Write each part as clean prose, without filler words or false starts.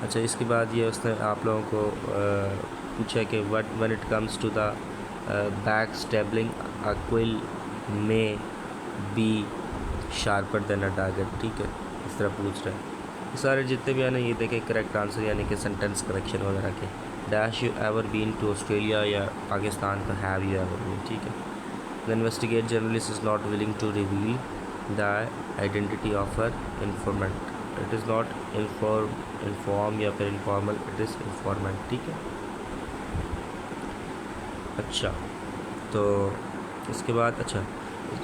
अच्छा, इसके बाद ये उसने आप लोगों को पूछा कि when it comes to the back stabling a quill में be sharper than a target, ठीक है, इस तरह पूछ रहा है। ये सारे जितने भी है ना, ये देखें करेक्ट आंसर यानी कि सेंटेंस करेक्शन वगैरह के। Dash you ever been to Australia या पाकिस्तान का हैव यू एवर बीन, ठीक है। The investigate journalist is not willing to reveal the identity of her informant. It is not inform या फिर इन्फॉर्मल, इट इज़ इन्फॉर्मेंट, ठीक है। अच्छा, तो इसके बाद अच्छा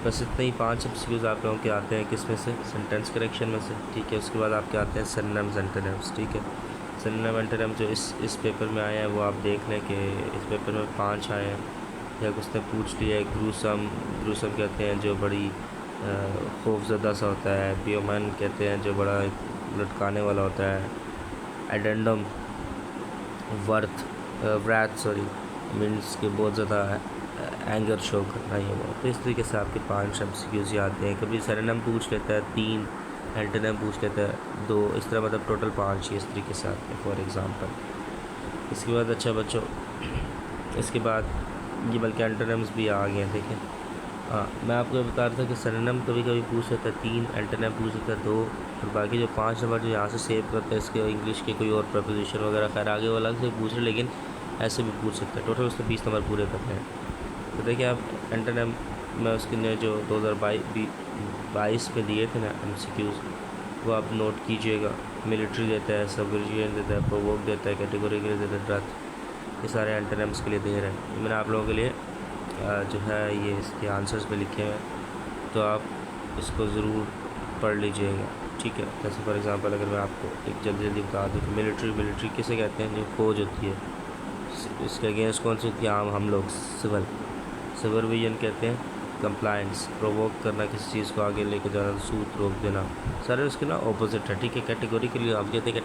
बस इतने ही 5 एमसीक्यूज़ आप लोगों के आते हैं, किस में से, सेंटेंस करेक्शन में से, ठीक है। उसके बाद आपके आते हैं सिनोनिम्स एंटोनिम्स, ठीक है। सिनोनिम एंटोनिम जो इस पेपर में आए हैं वो आप देख लें कि इस पेपर में 5 आए हैं। या उसने पूछ लिया है ग्रूसम कहते हैं जो बड़ी खौफजदा सा होता है। बियोमन कहते हैं जो बड़ा लटकाने वाला होता है। एडेंडम व्रैथ मीन्स के बहुत ज़्यादा एंगर शो करना ही हुआ। तो इस तरीके से आपके 5 एमसीक्यूज़ आते हैं। कभी सिनोनिम पूछ लेता है 3, एंटोनिम पूछ लेता है 2, इस तरह मतलब टोटल 5 ही इस तरीके से आते हैं फॉर एग्ज़ाम्पल। इसके बाद अच्छा बच्चों, इसके बाद ये बल्कि एंटोनिम्स भी आ गए हैं, देखें। हाँ, मैं आपको बता रहा था कि सिनोनिम कभी कभी पूछ लेता है 3, एंटोनिम पूछ लेता है 2, और बाकी जो 5 नंबर जो यहाँ से सेव करते हैं इसके इंग्लिश के कोई और प्रपोजिशन वगैरह खैर आगे वो अलग से पूछ रहे, लेकिन ऐसे भी पूछ सकते हैं। टोटल उसने 20 नंबर पूरे करने हैं। तो देखिए आप एंटोनिम में उसके ने जो 2022 में दिए थे ना एमसीक्यूज़, वो आप नोट कीजिएगा। मिलिट्री देता है, सबवर्जियन देता है, प्रोवोक देता है, कैटेगरी के लिए देता है, ड्रथ, ये सारे एंटोनिम्स के लिए दे रहे हैं। मैंने आप लोगों के लिए जो है ये इसके आंसर्स में लिखे हुए हैं, तो आप इसको ज़रूर पढ़ लीजिएगा, ठीक है। जैसे फॉर एग्ज़ाम्पल अगर मैं आपको एक जल्दी बता दूँ कि मिलिट्री किसे कहते हैं, जो फौज होती है, इसके अगेंस्ट कौन सी होती है, आम हम लोग सिविलियन कहते हैं कंप्लायंस, प्रोवोक करना, किसी चीज़ को आगे लेकर जाना, सूत रोक देना, सारे उसके ना ऑपोजिट है, ठीक है। कैटेगरी के लिए आप कहते हैं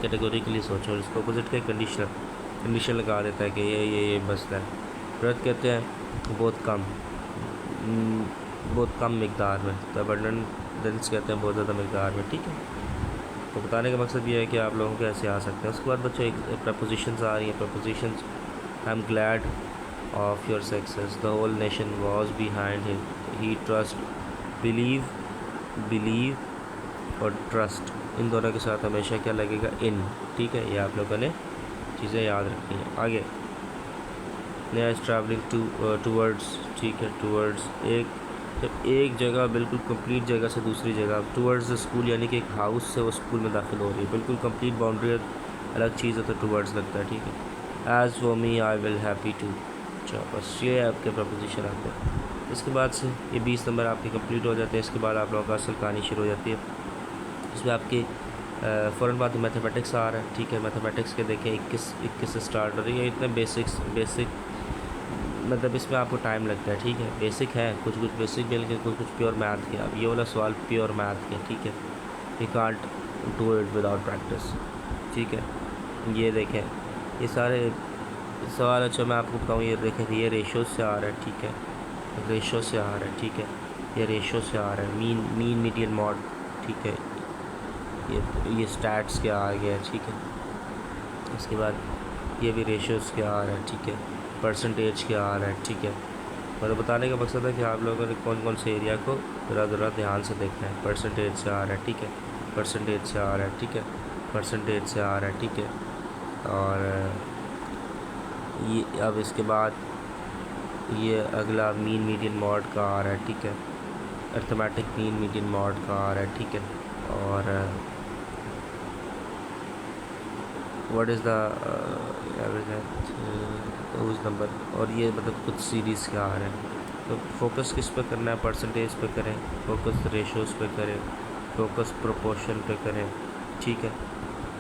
कैटेगरी के लिए सोचो, इसको ऑपोजिट के कंडीशन लगा देता है कि ये मसला है। ब्रथ कहते हैं बहुत कम मिकदार में, तो अबंडेंस कहते हैं बहुत ज़्यादा मिकदार में, ठीक है। तो बताने का मकसद ये है कि आप लोगों को ऐसे आ सकते हैं। उसके बाद बच्चों एक प्रपोजिशंस आ रही हैं। Propositions, I am glad of your success, the whole nation was behind him, he trust, believe और trust, इन दोनों के साथ हमेशा क्या लगेगा, इन, ठीक है। ये आप लोगों ने चीज़ें याद रखनी है। आगे नया इज ट्रैवलिंग टूवर्ड्स, ठीक है। टूवर्ड्स जब एक जगह बिल्कुल कंप्लीट जगह से दूसरी जगह, टूवर्ड्स द स्कूल यानी कि एक हाउस से वो स्कूल में दाखिल हो रही है, बिल्कुल कंप्लीट बाउंड्री अलग चीज़ है तो टूवर्ड्स लगता है, ठीक है। As for me I will happy to, अच्छा बस ये आपके प्रपोजिशन आते हैं। इसके बाद से ये 20 नंबर आपके कंप्लीट हो जाते हैं। इसके बाद आप लोगों का असल कहानी शुरू हो जाती है। इसमें आपके फ़ौरन बाद मैथमेटिक्स आ रहा है, ठीक है। मैथमेटिक्स के देखें 21 से स्टार्ट हो रही है। इतने बेसिक मतलब इसमें आपको टाइम लगता है, ठीक है। बेसिक है, कुछ बेसिक मिल के कुछ प्योर मैथ के। अब ये वाला सवाल प्योर मैथ के, ठीक है। You can't do it without practice, ठीक है। ये देखें ये सारे सवाल, अच्छा मैं आपको बताऊँ, ये देखें ये रेशो से आ रहा है, ठीक है। रेशो से आ रहा है, ठीक है। ये रेशो से आ रहा है। मीन मीडियन मॉड, ठीक है। ये स्टैट्स के आ गया, ठीक है। इसके बाद ये भी रेशोज़ के आ रहा है, ठीक है। परसेंटेज के आ रहा है, ठीक है। मतलब बताने का मकसद है कि आप लोगों ने कौन कौन से एरिया को ज़रा ध्यान से देखना है। परसेंटेज से आ रहा है, ठीक है। परसेंटेज से आ रहा है, ठीक है। परसेंटेज से आ रहा है, ठीक है। और ये अब इसके बाद ये अगला मीन मीडियन मॉड का आ रहा है, ठीक है। अर्थमेटिक मीन मीडियन मॉड का आ रहा है, ठीक है। और what is the average number, और ये मतलब कुछ सीरीज़ का आ रहा है। तो फोकस किस पे करना है, परसेंटेज पे करें, फोकस रेशोज़ पे करें, फोकस प्रोपोर्शन पे करें, ठीक है।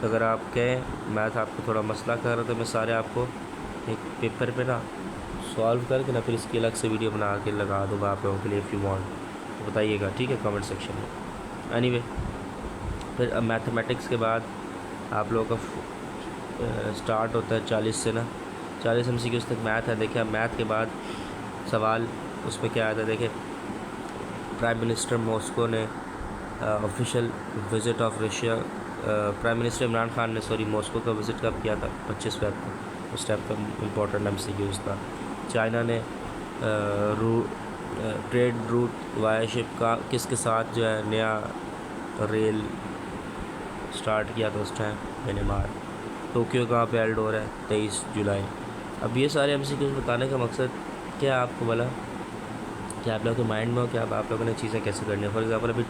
अगर आप कहें मैथ आपको थोड़ा मसला कर रहा है तो मैं सारे आपको एक पेपर पे ना सॉल्व करके ना फिर इसकी अलग से वीडियो बना के लगा दूँगा आप लोगों के लिए। इफ़ यू वांट तो बताइएगा, ठीक है, कमेंट सेक्शन में। एनीवे फिर अब मैथमेटिक्स के बाद आप लोगों का स्टार्ट होता है 40 से ना 40 MCQ तक मैथ है। देखिए अब मैथ के बाद सवाल उसमें क्या आता है, देखिए प्राइम मिनिस्टर मॉस्को ने official visit of prime minister Imran Khan ने मॉस्को का विज़िट कब किया था? 25 फेब को। उस टाइप का इम्पोर्टेंट MCQs था। चाइना ने ट्रेड रूट वाया शिप का किसके साथ जो है नया रेल स्टार्ट किया था उस टाइम? म्यांमार। टोक्यो कहाँ पे हेल्ड हो रहा है? 23 जुलाई। अब ये सारे MCQs बताने का मकसद क्या है आपको बोला कि आप लोगों के माइंड में हो कि आप लोगों ने चीज़ें कैसे करनी है। फॉर एग्ज़ाम्पल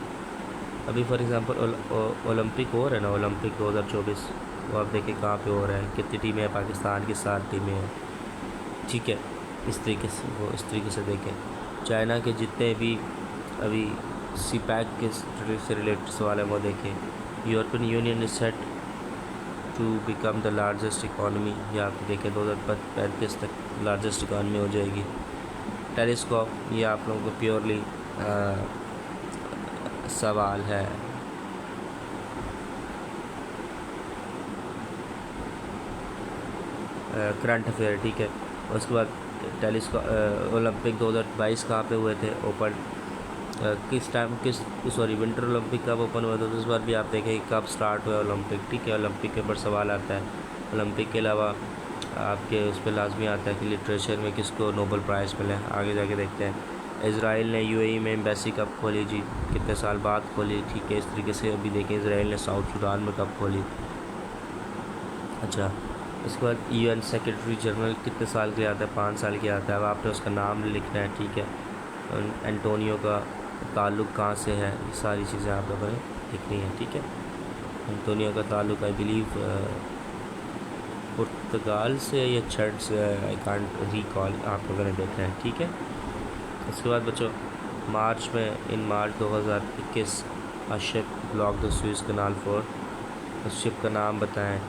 अभी फॉर एग्ज़ाम्पल ओलंपिक हो रहा है ना, ओलंपिक 2024, वो आप देखिए कहाँ पे हो रहा है, कितनी टीमें हैं पाकिस्तान की? 7 टीमें हैं, ठीक है। इस तरीके से देखें। चाइना के जितने भी अभी CPEC के से रिलेटेड सवाल है वो देखें। European Union is set to become the largest economy, या आप देखें 2035 तक लार्जेस्ट इकॉनमी हो जाएगी। टेलीस्कोप, ये आप लोगों को प्योरली सवाल है। करंट अफेयर, ठीक है। उसके बाद टेलीस्कोप ओलंपिक 2022 कहाँ पे हुए थे ओपन? किस टाइम विंटर ओलंपिक कब ओपन हुआ था? तो इस बार भी आप देखें कब स्टार्ट हुआ ओलंपिक, ठीक है। ओलंपिक के ऊपर सवाल आता है। ओलंपिक के अलावा आपके उस पर लाजमी आता है कि लिटरेचर में किसको नोबेल प्राइज़ मिले। आगे जाके देखते हैं। इज़राइल ने UAE में एम्बेसी कब खोली जी? कितने साल बाद खोली, ठीक है। इस तरीके से अभी देखें इज़राइल ने साउथ सूडान में कब खोली। अच्छा, इसके बाद UN सेक्रेटरी जनरल कितने साल के आता है? 5 साल के आता है। अब आपने उसका नाम लिखना है, ठीक है। एंटोनियो का ताल्लुक़ कहाँ से है? ये सारी चीज़ें आप लोगों ने लिखनी है, ठीक है। एंटोनियो का ताल्लुक़ आई बिलीव पुर्तगाल से या छड़ से, आई कांट रिकॉल, आप लोगों ने देखना है, ठीक है। इसके बाद बच्चों इन मार्च 2021 a ship block the Suez canal for, उस शिप का नाम बताएं।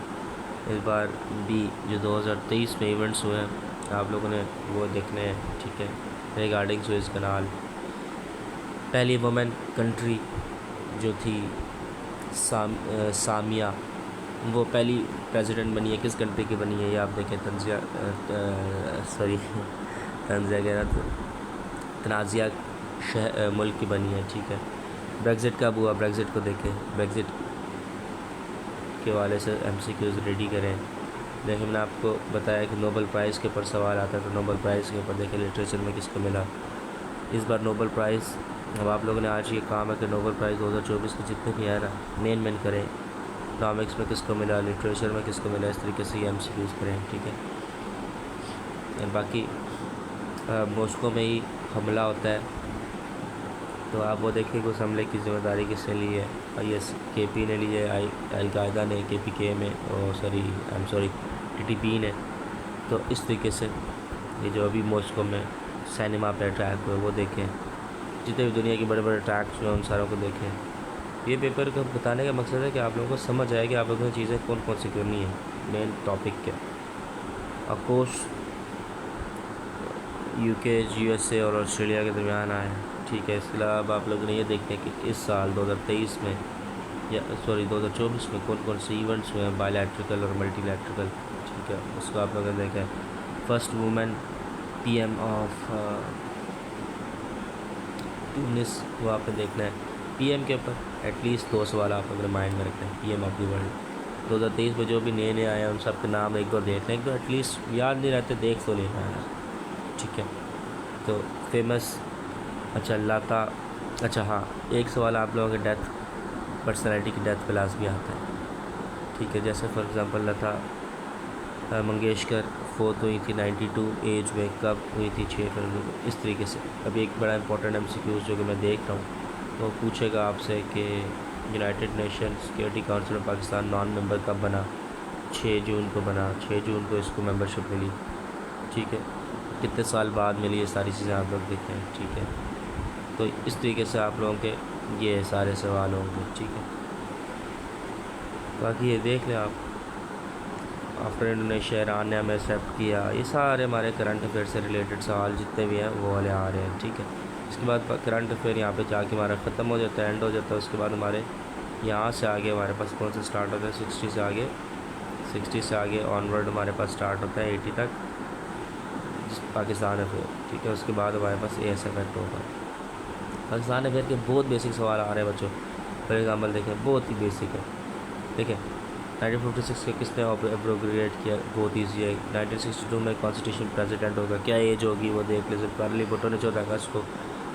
इस बार भी जो 2023 में इवेंट्स हुए हैं आप लोगों ने वो देखने हैं, ठीक है। रिगार्डिंग सुएज़ कैनाल, पहली वुमेन कंट्री जो थी सामिया, वो पहली प्रेसिडेंट बनी है, किस कंट्री की बनी है? ये आप देखें, तनाज़िया मुल्क की बनी है, ठीक है। ब्रेग्ज़िट कब हुआ? ब्रेग्ज़िट को देखें। ब्रेग्ज़िट के वाले से MCQs रेडी करें। देखिए मैंने आपको बताया कि नोबेल प्राइज़ के ऊपर सवाल आता है, तो नोबेल प्राइज़ के ऊपर देखें लिटरेचर में किसको मिला इस बार नोबेल प्राइज़। अब आप लोगों ने आज ये काम है कि नोबेल प्राइज़ 2024 के जितने भी आए ना मेन करें। इकोनॉमिक्स में किसको मिला, लिटरेचर में किसको मिला, इस तरीके से ये MCQs करें, ठीक है। और बाकी मॉस्को में ही हमला होता है, तो आप वो देखिए कि उस हमले की ज़िम्मेदारी किसने ली है? KP ने ली है, अलकायदा ने KPK में, और TTP ने। तो इस तरीके से ये जो अभी मॉस्को में सिनेमा पे अटैक हुए वो देखें, जितने भी दुनिया के बड़े बड़े अटैक्स हुए उन सारों को देखें। ये पेपर का बताने का मकसद है कि आप लोगों को समझ आए कि आप लोगों को चीज़ें कौन कौन सी करनी है मेन टॉपिक के। ऑफकोर्स UK, USA और ऑस्ट्रेलिया के दरमियान आए, ठीक है। इसके अलावा अब आप लोगों ने ये देखते हैं कि इस साल 2023 में 2024 में कौन कौन से इवेंट्स हुए हैं, बायलैटरल और मल्टीलैटरल, ठीक है। उसको आप लोगों ने देखा है। First women PM of Tunis, वो आपने देखना है। PM के ऊपर एटलीस्ट 2 सवाल आप अपने माइंड में रखते हैं। PM ऑफ द वर्ल्ड 2023 में जो भी नए आए हैं उन सब के नाम एक दो देख लें, एक दो एटलीस्ट याद नहीं रहते, देख तो लेना है, ठीक है। तो फेमस, अच्छा लता, अच्छा हाँ, एक सवाल आप लोगों के डेथ, पर्सनैलिटी की डेथ क्लास भी आता है, ठीक है। जैसे फॉर एग्ज़ाम्पल लता मंगेशकर फोत हुई थी 92 एज में, कब हुई थी? 6 फरवरी को। इस तरीके से अभी एक बड़ा इंपॉर्टेंट MCQs जो कि मैं देख रहा हूँ तो पूछेगा आपसे कि यूनाइटेड नेशन सिक्योरिटी काउंसिल में पाकिस्तान नॉन मेंबर कब बना? 6 जून को बना, 6 जून को इसको मेंबरशिप मिली, ठीक है। कितने साल बाद मिली, ये सारी चीज़ें आप लोग देखें, ठीक है। तो इस तरीके से आप लोगों के ये सारे सवाल होंगे, ठीक है। बाकी ये देख लें आप, आफ्टर इंडोनेशिया ईरान ने हमें एक्सेप्ट किया, ये सारे हमारे करंट अफेयर से रिलेटेड सवाल जितने भी हैं वो वाले आ रहे हैं, ठीक है। इसके बाद करंट अफेयर यहाँ पे जाके हमारा ख़त्म हो जाता है, एंड हो जाता है। उसके बाद हमारे यहाँ से आगे हमारे पास कौन सा स्टार्ट होता है? 60 से आगे ऑनवर्ड हमारे पास स्टार्ट होता है 80 तक पाकिस्तान अफेयर, ठीक है। उसके बाद हमारे पास AS इफेक्ट होगा। पाकिस्तान अफेयर के बहुत बेसिक सवाल आ रहे हैं बच्चों। फॉर एग्ज़ाम्पल देखें, बहुत ही बेसिक है, देखिए 1956 के किसने एब्रोगेट किया, बहुत ईजी है। 1962 में कॉन्स्टिट्यूशन प्रेसिडेंट होगा, क्या एज होगी वो देख लीजिए। कार्ली भुट्टो ने 14 अगस्त को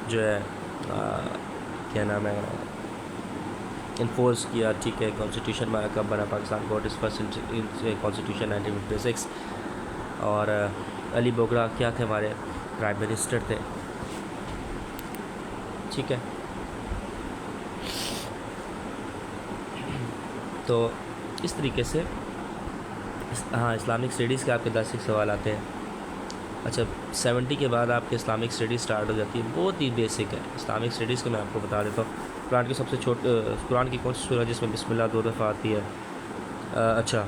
जो है क्या नाम है इन्फोर्स किया, ठीक है। कॉन्स्टिट्यूशन हमारा कब बना, Pakistan got is first constitution 1956। और अली बोगरा क्या थे, हमारे प्राइम मिनिस्टर थे, ठीक है। तो इस तरीके से हाँ, इस्लामिक स्टडीज़ के आपके 10 सवाल आते हैं। अच्छा, 70 के बाद आपके इस्लामिक स्टडीज़ स्टार्ट हो जाती है, बहुत ही बेसिक है इस्लामिक स्टडीज़ को। मैं आपको बता देता हूँ, कुरान की सबसे कुरान की कौन सी सूरह जिसमें बिस्मिल्लाह 2 दफ़ा आती है? अच्छा,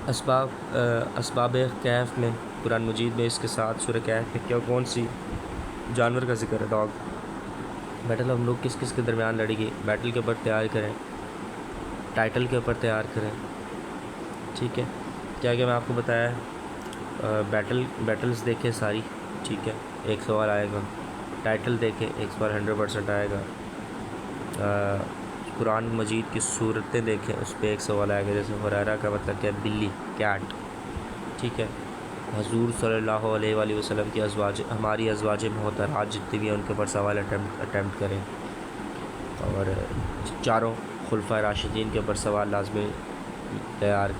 असबाब कैफ में, कुरान मजीद में इसके साथ सूरह कैफ में क्या कौन सी जानवर का जिक्र है? डॉग। बैटल हम लोग किस किस के दरमियान लड़ेगी, बैटल के ऊपर तैयार करें, टाइटल के ऊपर तैयार करें, ठीक है। क्या क्या मैं आपको बताया, बैटल्स देखें सारी, ठीक है, एक सवाल आएगा। टाइटल देखें, एक सवाल 100% आएगा। कुरान मजीद की सूरतें देखें, उस पर एक सवाल आएगा। जैसे हुरैरा का मतलब क्या है, बिल्ली, कैट, ठीक है। हजूर सल्लल्लाहु अलैहि वसल्लम की हमारी अज़वाज मोहतरात जितनी भी हैं उनके ऊपर सवाल अटैम्प्ट करें। और चारों खुलफा राशिदीन के ऊपर सवाल लाजमी तैयार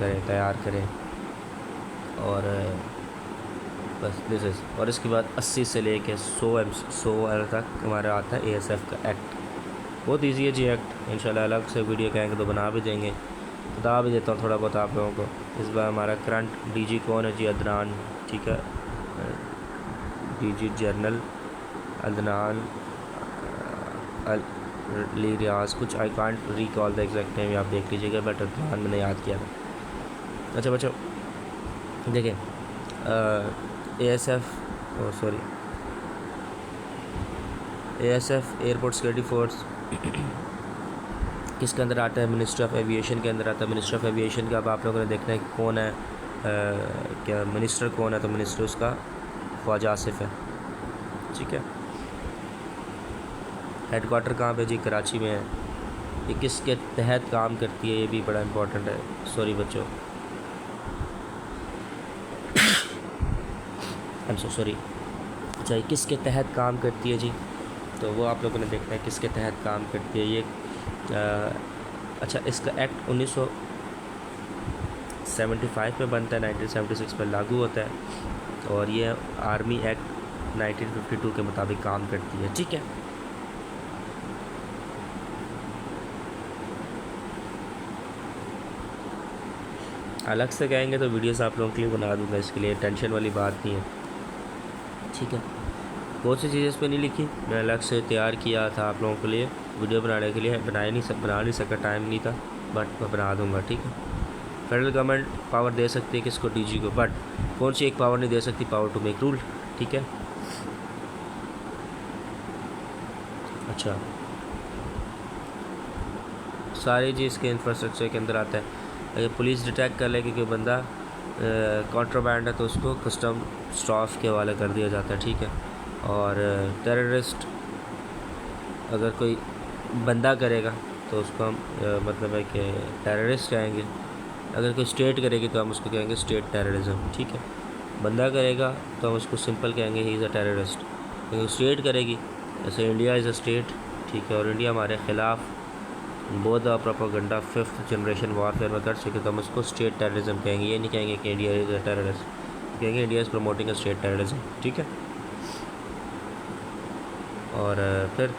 करें। और बस दिस इज़। और इसके बाद 80 से लेके 100 तक हमारा आता है ASF का एक्ट। बहुत इजी है जी एक्ट, इंशाल्लाह अलग से वीडियो कहेंगे तो बना भी देंगे, बता भी देता हूँ थोड़ा बहुत आप लोगों को। इस बार हमारा करंट DG कौन है जी? अदनान, ठीक है, DG जनरल अदनान ली रियाज, कुछ I can't recall the exact name, आप देख लीजिएगा, बट अदनान मैंने याद किया था। अच्छा बच्चों देखिए, ASF एयरपोर्ट सिक्योरिटी फोर्स किसके अंदर आता है? मिनिस्ट्री ऑफ एविएशन के अंदर आता है। मिनिस्ट्री ऑफ एविएशन का अब आप लोगों ने देखना है कौन है, क्या मिनिस्टर कौन है? तो मिनिस्टर उसका ख्वाजा आसिफ है, ठीक है। हेडक्वार्टर कहाँ पे जी? कराची में है। ये किसके तहत काम करती है? ये भी बड़ा इम्पोर्टेंट है, सॉरी बच्चों, आई एम सो सॉरी। अच्छा, ये किसके तहत काम करती है जी? तो वो आप लोगों ने देखना है किसके तहत काम करती है ये। अच्छा, इसका एक्ट 1975 में बनता है, 1976 में लागू होता है, और ये आर्मी एक्ट 1952 के मुताबिक काम करती है, ठीक है। अलग से कहेंगे तो वीडियोस आप लोगों के लिए बना दूंगा, इसके लिए टेंशन वाली बात नहीं है, ठीक है। बहुत सी चीज़ें इस पर नहीं लिखी, मैं अलग से तैयार किया था आप लोगों के लिए वीडियो बनाने के लिए, बना नहीं सका, टाइम नहीं था, बट मैं बना दूंगा, ठीक है। फेडरल गवर्नमेंट पावर दे सकती है किसको? DG को, बट कौन सी एक पावर नहीं दे सकती? पावर टू मेक रूल, ठीक है। अच्छा, सारी चीज़ के इंफ्रास्ट्रक्चर के अंदर आता है। अगर पुलिस डिटेक्ट कर ले कि कोई बंदा कॉन्ट्राबैंड है तो उसको कस्टम स्टाफ के हवाले कर दिया जाता है, ठीक है। और टेररिस्ट अगर कोई बंदा करेगा तो उसको हम मतलब है कि टेररिस्ट कहेंगे। अगर कोई स्टेट करेगी तो हम उसको कहेंगे स्टेट टेररिज्म, ठीक है। बंदा करेगा तो हम उसको सिंपल कहेंगे ही इज़ अ टेररिस्ट। अगर स्टेट करेगी, जैसे इंडिया इज़ अ स्टेट, ठीक है, और इंडिया हमारे ख़िलाफ़ बहुत प्रोपेगेंडा 5th जनरेशन वारफेयर में कर सके तो हम उसको स्टेट टेररिज्म कहेंगे। ये नहीं कहेंगे कि इंडिया इज़ अ टेररिस्ट, कहेंगे India is promoting a state terrorism, ठीक है। और फिर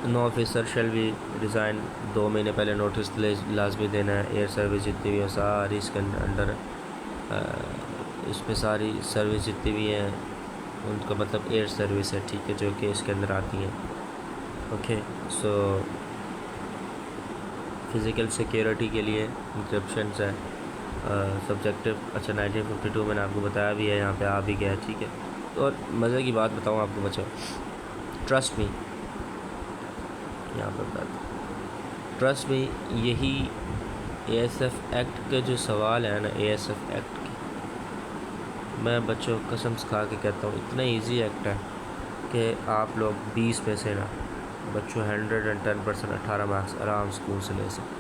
नो ऑफिसर शेल भी रिज़ाइन, 2 महीने पहले नोटिस लाजमी देना है। एयर सर्विस जितनी भी है सारी इसके अंडर, इसमें सारी सर्विस जितनी भी हैं उनका मतलब एयर सर्विस है, ठीक है, जो कि इसके अंदर आती हैं, ओके। सो फ़िज़िकल सिक्योरिटी के लिए इंक्रिप्शंस है, सब्जेक्टिव। अच्छा, 1952 मैंने आपको बताया भी है, यहाँ पे आ भी गया, ठीक है। तो और मज़े की बात बताऊँ आपको बच्चों, ट्रस्ट मी, यहाँ पर बता, ट्रस्ट मी, यही ASF एक्ट के जो सवाल है ना, ASF एक्ट के, मैं बच्चों कसम खा के कहता हूँ इतना इजी एक्ट है कि आप लोग 20 में से ना बच्चों 110% 18 मार्क्स आराम स्कूल से ले सकते हैं।